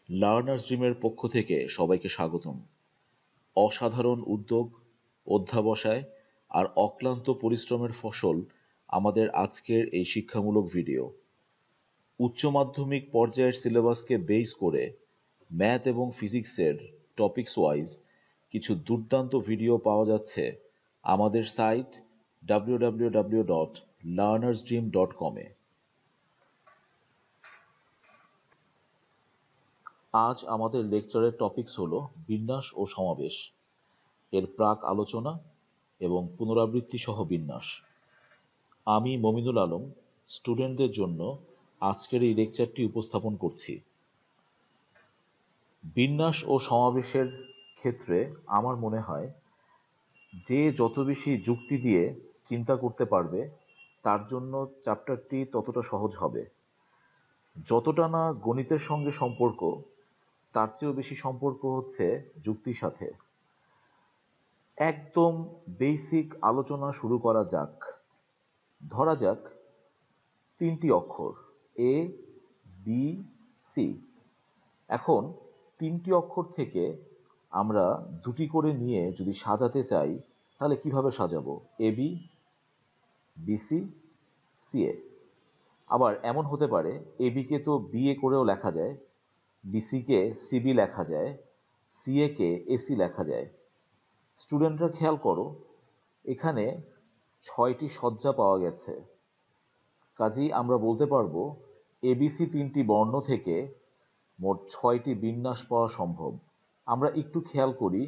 Learners ড্রিমের পক্ষ থেকে সবাইকে স্বাগতম। অসাধারণ উদ্যোগ, অধ্যবসায় আর অক্লান্ত পরিশ্রমের ফসল আমাদের আজকের এই শিক্ষামূলক ভিডিও। উচ্চ মাধ্যমিক পর্যায়ের সিলেবাসকে বেস করে ম্যাথ এবং ফিজিক্সের টপিকস ওয়াইজ কিছু দুর্দান্ত ভিডিও পাওয়া যাচ্ছে আমাদের সাইট www.learnersdream.com এ। আজ আমাদের লেকচারের টপিকস হলো বিন্যাস ও সমাবেশ, এর প্রাক আলোচনা এবং পুনরাবৃত্তি সহ বিন্যাস। আমি মমিনুল আলম স্টুডেন্টদের জন্য আজকের এই লেকচারটি উপস্থাপন করছি। বিন্যাস ও সমাবেশের ক্ষেত্রে আমার মনে হয় যে যত বেশি যুক্তি দিয়ে চিন্তা করতে পারবে তার জন্য চ্যাপ্টারটি ততটা সহজ হবে। যতটা না গণিতের সঙ্গে সম্পর্ক, তার চেয়েও বেশি সম্পর্ক হচ্ছে যুক্তির সাথে। একদম বেসিক আলোচনা শুরু করা যাক। ধরা যাক তিনটি অক্ষর এ, বি, সি। এখন তিনটি অক্ষর থেকে আমরা দুটি করে নিয়ে যদি সাজাতে চাই তাহলে কিভাবে সাজাবো? A B, BC, CA. আবার এমন হতে পারে এ বিকে তো বিএ করেও লেখা যায়, বিসিকে সিবি লেখা যায়, সিএ কে এসি লেখা যায়। স্টুডেন্টরা খেয়াল করো, এখানে 6টি সজ্জা পাওয়া গেছে। কাজেই আমরা বলতে পারবো এবিসি তিনটি বর্ণ থেকে মোট 6টি বিন্যাস পাওয়া সম্ভব। আমরা একটু খেয়াল করি,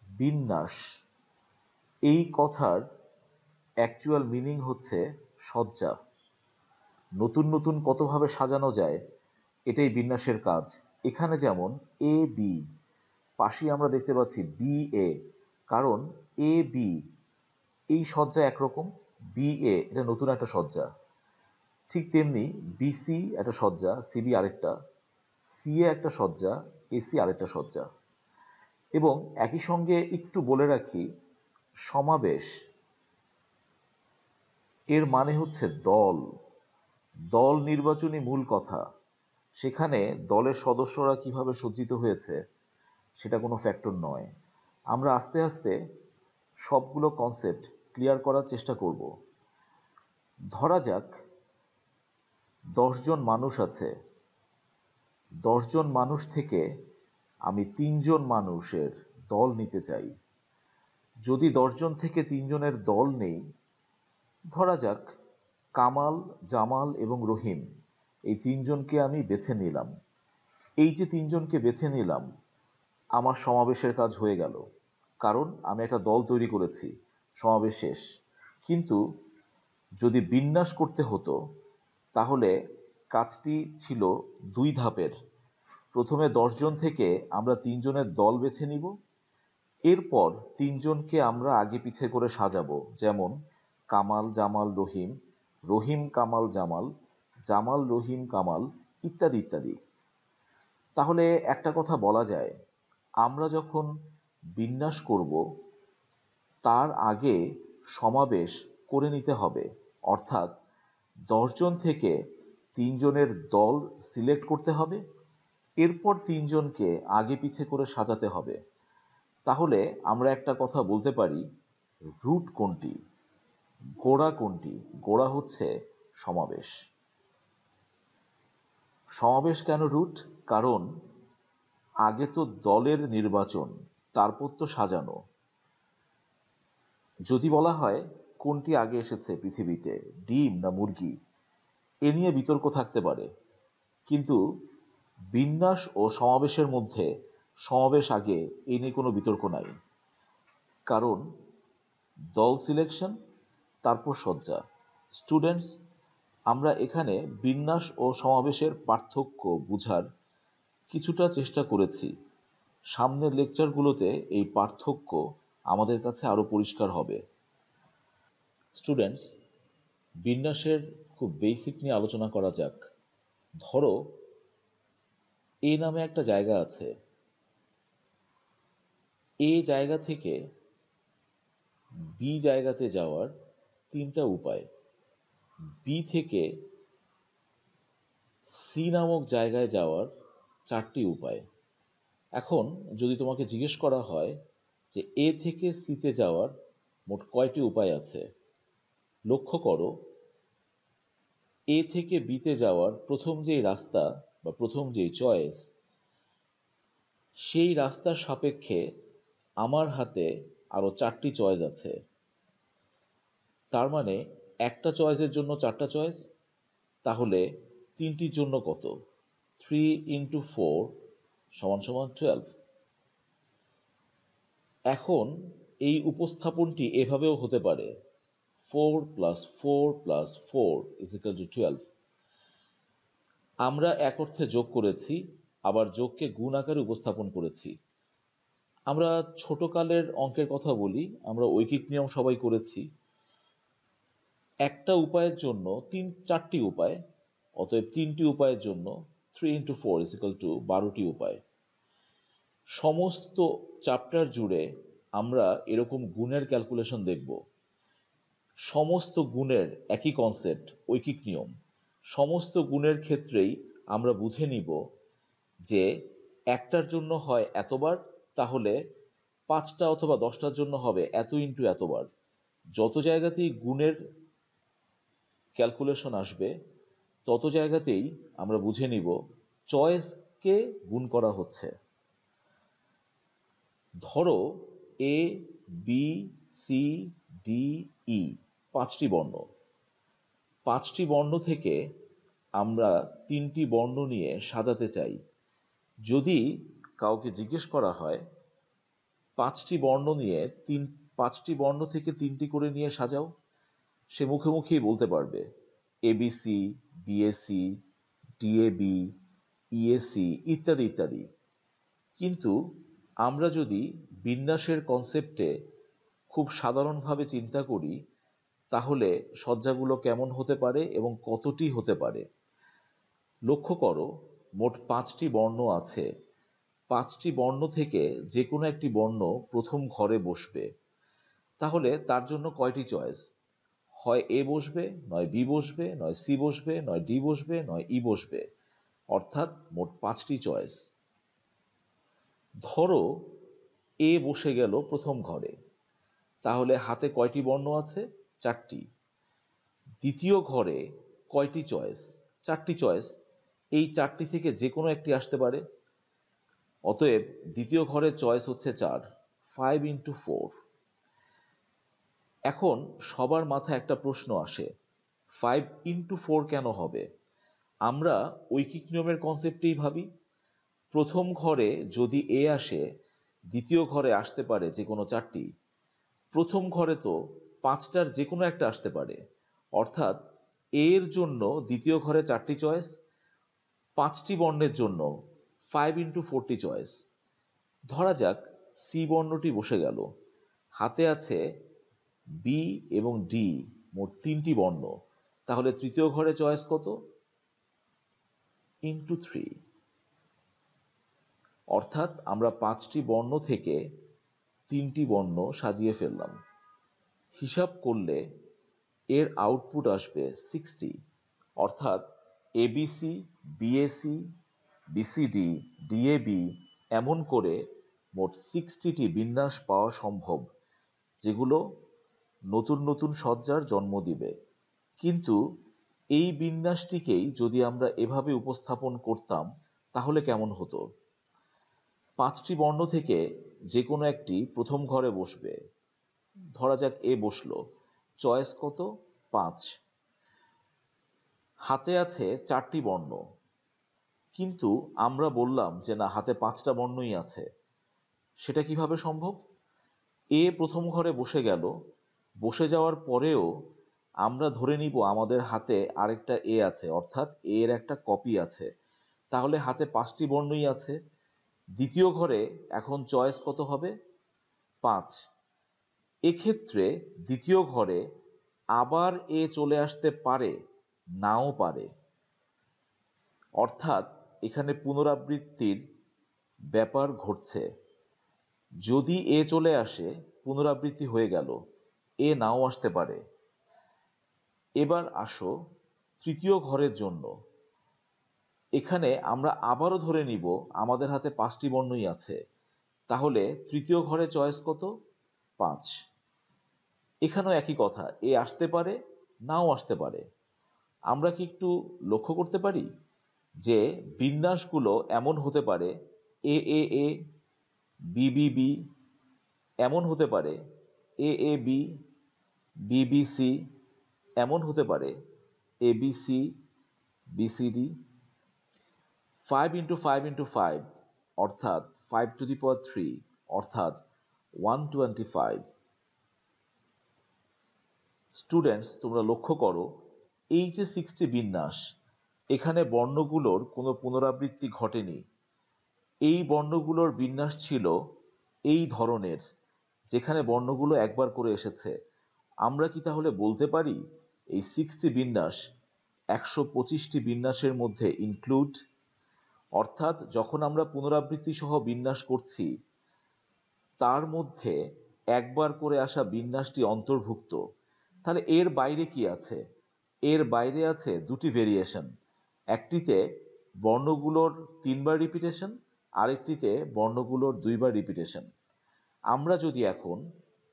বিন্যাস এই কথার অ্যাকচুয়াল মিনিং হচ্ছে সজ্জা। নতুন নতুন কতভাবে সাজানো যায়, এটাই বিন্যাসের কাজ। এখানে যেমন এ বি, পাশেই আমরা দেখতে পাচ্ছি বি এ, কারণ এ বি এই সজ্জা একরকম, বি এ এটা নতুন একটা সজ্জা। ঠিক তেমনি বিসি একটা সজ্জা, সিবি আরেকটা, সিএ একটা সজ্জা, এসি আরেকটা সজ্জা। এবং একই সঙ্গে একটু বলে রাখি, সমাবেশ এর মানে হচ্ছে দল। দল নির্বাচনই মূল কথা। সেখানে দলের সদস্যরা কিভাবে সজ্জিত হয়েছে সেটা কোনো ফ্যাক্টর নয়। আমরা আস্তে আস্তে সবগুলো কনসেপ্ট ক্লিয়ার করার চেষ্টা করব। ধরা যাক 10 জন মানুষ আছে। 10 জন মানুষ থেকে আমি 3 জন মানুষের দল নিতে চাই। যদি 10 জন থেকে 3 জনের দল নেই, ধরা যাক কামাল, জামাল এবং রহিম, এই 3 জনকে আমি বেছে নিলাম। এই যে 3 জনকে বেছে নিলাম, আমার সমাবেশের কাজ হয়ে গেল, কারণ আমি একটা দল তৈরি করেছি, সমাবেশ শেষ। কিন্তু যদি বিন্যাস করতে হতো তাহলে কাজটি ছিল 2 ধাপের। প্রথমে 10 জন থেকে আমরা 3 জনের দল বেছে নিব, এরপর 3 জনকে আমরা আগে পিছে করে সাজাবো, যেমন কামাল, জামাল, রহিম, রহিম, কামাল, জামাল, জামাল, রহিম, কামাল, ইত্যাদি ইত্যাদি। তাহলে একটা কথা বলা যায়, আমরা যখন বিন্যাস করব তার আগে সমাবেশ করে নিতে হবে। অর্থাৎ 10 জন থেকে 3 জনের দল সিলেক্ট করতে হবে, এরপর 3 জনকে আগে পিছে করে সাজাতে হবে। তাহলে আমরা একটা কথা বলতে পারি, রুট কোনটি, গোড়া কোনটি? গোড়া হচ্ছে সমাবেশ। সমাবেশ কেন রুট? কারণ আগে তো দলের নির্বাচন, তারপর তো সাজানো। যদি বলা হয় কোনটি আগে এসেছে পৃথিবীতে, ডিম না মুরগি, এ নিয়ে বিতর্ক থাকতে পারে। কিন্তু বিন্যাস ও সমাবেশের মধ্যে সমাবেশ আগে, এ নিয়ে কোনো বিতর্ক নাই। কারণ দল সিলেকশন, তারপর সজ্জা। স্টুডেন্টস, আমরা এখানে বিন্যাস ও সমাবেশের পার্থক্য বুঝার কিছুটা চেষ্টা করেছি। সামনের লেকচারগুলোতে এই পার্থক্য আমাদের কাছে আরো পরিষ্কার হবে। স্টুডেন্টস, বিন্যাসের খুব বেসিক নিয়ে আলোচনা করা যাক। ধরো এ নামে একটা জায়গা আছে। এ জায়গা থেকে বি জায়গাতে যাওয়ার 3টা উপায়। বি থেকে সি নামক জায়গায় যাওয়ার 4টি উপায়। এখন যদি তোমাকে জিজ্ঞেস করা হয় যে এ থেকে সিতে যাওয়ার মোট কয়টি উপায় আছে, লক্ষ্য করো এ থেকে বিতে যাওয়ার প্রথম যেই রাস্তা বা প্রথম যেই চয়েস, সেই রাস্তার সাপেক্ষে আমার হাতে আরো 4টি চয়েস আছে। তার মানে একটা চয়েসের জন্য 4টা চয়েস, তাহলে 3টির জন্য কত? 3 × 4 = 12। এখন এই উপস্থাপনটি এভাবেও হতে পারে 4 + 4 + 4 = 12। আমরা এক অর্থে যোগ করেছি, আবার যোগকে গুণ আকারে উপস্থাপন করেছি। আমরা ছোটকালের অঙ্কের কথা বলি, আমরা ঐকিক নিয়ম সবাই করেছি। একটা উপায়ের জন্য 4টি উপায়, অতএব 3টি উপায়ের জন্য 3 × 4 = 12টি উপায়। সমস্ত চ্যাপ্টার জুড়ে আমরা এরকম গুণের ক্যালকুলেশন দেখব। সমস্ত গুণের একই কনসেপ্ট, ঐকিক নিয়ম। সমস্ত গুণের ক্ষেত্রেই আমরা বুঝে নিব যে একটার জন্য হয় এতবার, তাহলে 5টা অথবা 10টার জন্য হবে এত ইন্টু এতবার। যত জায়গাতেই গুণের ক্যালকুলেশন আসবে তত জায়গাতেই আমরা বুঝে নিব চয়েসকে গুণ করা হচ্ছে। ধরো এ, বি, সি, ডি, ই 5টি বর্ণ। 5টি বর্ণ থেকে আমরা 3টি বর্ণ নিয়ে সাজাতে চাই। যদি কাউকে জিজ্ঞেস করা হয় 5টি বর্ণ নিয়ে 5টি বর্ণ থেকে 3টি করে নিয়ে সাজাও, সে মুখে মুখেই বলতে পারবে এবিসি, বিএসি, ডিএবি, ইএসি ইত্যাদি ইত্যাদি। কিন্তু আমরা যদি বিন্যাসের কনসেপ্টে খুব সাধারণভাবে চিন্তা করি, তাহলে সজ্জাগুলো কেমন হতে পারে এবং কতটি হতে পারে। লক্ষ্য করো মোট 5টি বর্ণ আছে। 5টি বর্ণ থেকে যে কোনো একটি বর্ণ প্রথম ঘরে বসবে। তাহলে তার জন্য কয়টি চয়েস? হয় এ বসবে, নয় বি বসবে, নয় সি বসবে, নয় ডি বসবে, নয় ই বসবে, অর্থাৎ মোট 5টি চয়েস। ধরো এ বসে গেল প্রথম ঘরে, তাহলে হাতে কয়টি বর্ণ আছে? 4টি। দ্বিতীয় ঘরে কয়টি চয়েস? 4টি চয়েস। এই 4টি থেকে যে কোনো একটি আসতে পারে, অতএব দ্বিতীয় ঘরের চয়েস হচ্ছে 4, 5 × 4। এখন সবার মাথায় একটা প্রশ্ন আসে, 5 × 4 কেন হবে? আমরা ঐকিক নিয়মের কনসেপ্টেই ভাবি। প্রথম ঘরে যদি এ আসে, দ্বিতীয় ঘরে আসতে পারে যে কোনো 4টি। প্রথম ঘরে তো 5টার যে কোনো একটা আসতে পারে, অর্থাৎ এর জন্য দ্বিতীয় ঘরে 4টি চয়েস, 5টি বর্ণের জন্য 5 × 4টি চয়েস। ধরা যাক সি বর্ণটি বসে গেল, হাতে আছে বি এবং ডি, মোট 3টি বর্ণ। তাহলে তৃতীয় ঘরে চয়েস কত? × 3। অর্থাৎ আমরা 5টি বর্ণ থেকে 3টি বর্ণ সাজিয়ে ফেললাম। হিসাব করলে এর আউটপুট আসবে 60। অর্থাৎ এবিসি, বিএসি, বিসিডি, ডিএবি এমন করে মোট 60টি বিন্যাস পাওয়া সম্ভব, যেগুলো নতুন নতুন সজ্জার জন্ম দিবে। কিন্তু এই বিন্যাসটিকেই যদি আমরা এভাবে উপস্থাপন করতাম তাহলে কেমন হতো? 5টি বর্ণ থেকে যে কোনো একটি প্রথম ঘরে বসবে। ধরা যাক এ বসলো, চয়েস কত? 5। হাতে আছে 4টি বর্ণ, কিন্তু আমরা বললাম যে না, হাতে 5টা বর্ণই আছে। সেটা কিভাবে সম্ভব? এ প্রথম ঘরে বসে গেল, বসে যাওয়ার পরেও আমরা ধরে নিব আমাদের হাতে আরেকটা এ আছে, অর্থাৎ এর একটা কপি আছে। তাহলে হাতে 5টি বর্ণই আছে। দ্বিতীয় ঘরে এখন চয়েস কত হবে? 5। এক্ষেত্রে দ্বিতীয় ঘরে আবার এ চলে আসতে পারে, নাও পারে। অর্থাৎ এখানে পুনরাবৃত্তির ব্যাপার ঘটছে। যদি এ চলে আসে, পুনরাবৃত্তি হয়ে গেল, এ নাও আসতে পারে। এবার আসো তৃতীয় ঘরের জন্য। এখানে আমরা আবারও ধরে নিব আমাদের হাতে 5টি বর্ণই আছে, তাহলে তৃতীয় ঘরে চয়েস কত? 5। এখানেও একই কথা, এ আসতে পারে, নাও আসতে পারে। আমরা কি একটু লক্ষ্য করতে পারি যে বিন্যাসগুলো এমন হতে পারে A A A, B B B, এমন হতে পারে A A B, B B C, এমন হতে পারে A B C, B C D. 5 into 5 into 5 অর্থাৎ 5⁻³ অর্থাৎ 125। স্টুডেন্টস, তোমরা লক্ষ্য করো এই যে 6টি বিন্যাস, এখানে বর্ণগুলোর কোনো পুনরাবৃত্তি ঘটেনি। এই বর্ণগুলোর বিন্যাস ছিল এই ধরনের, যেখানে বর্ণগুলো একবার করে এসেছে। আমরা কি তাহলে বলতে পারি এই 6টি বিন্যাস 125টি বিন্যাসের মধ্যে ইনক্লুড? অর্থাৎ যখন আমরা পুনরাবৃত্তি সহ বিন্যাস করছি, তার মধ্যে একবার করে আসা বিন্যাসটি অন্তর্ভুক্ত। তাহলে এর বাইরে কি আছে? এর বাইরে আছে দুটি ভেরিয়েশন, একটিতে বর্ণগুলোর 3বার রিপিটেশন, আরেকটিতে বর্ণগুলোর 2বার রিপিটেশন। আমরা যদি এখন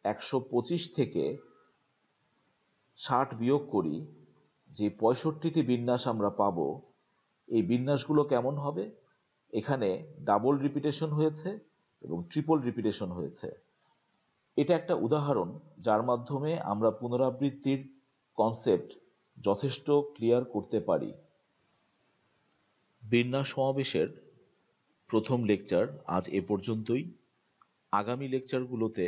125 থেকে 60 বিয়োগ করি, যে 65টি বিন্যাস আমরা পাবো, এই বিন্যাসগুলো কেমন হবে? এখানে ডাবল রিপিটেশন হয়েছে এবং ট্রিপল রিপিটেশন হয়েছে। এটা একটা উদাহরণ যার মাধ্যমে আমরা পুনরাবৃত্তির কনসেপ্ট যথেষ্ট ক্লিয়ার করতে পারি। বিন্যাস সমাবেশের প্রথম লেকচার আজ এ পর্যন্তই। আগামী লেকচারগুলোতে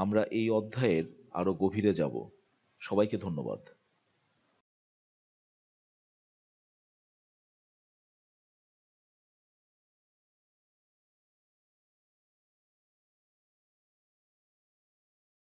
আমরা এই অধ্যায়ের আরো গভীরে যাব। সবাইকে ধন্যবাদ।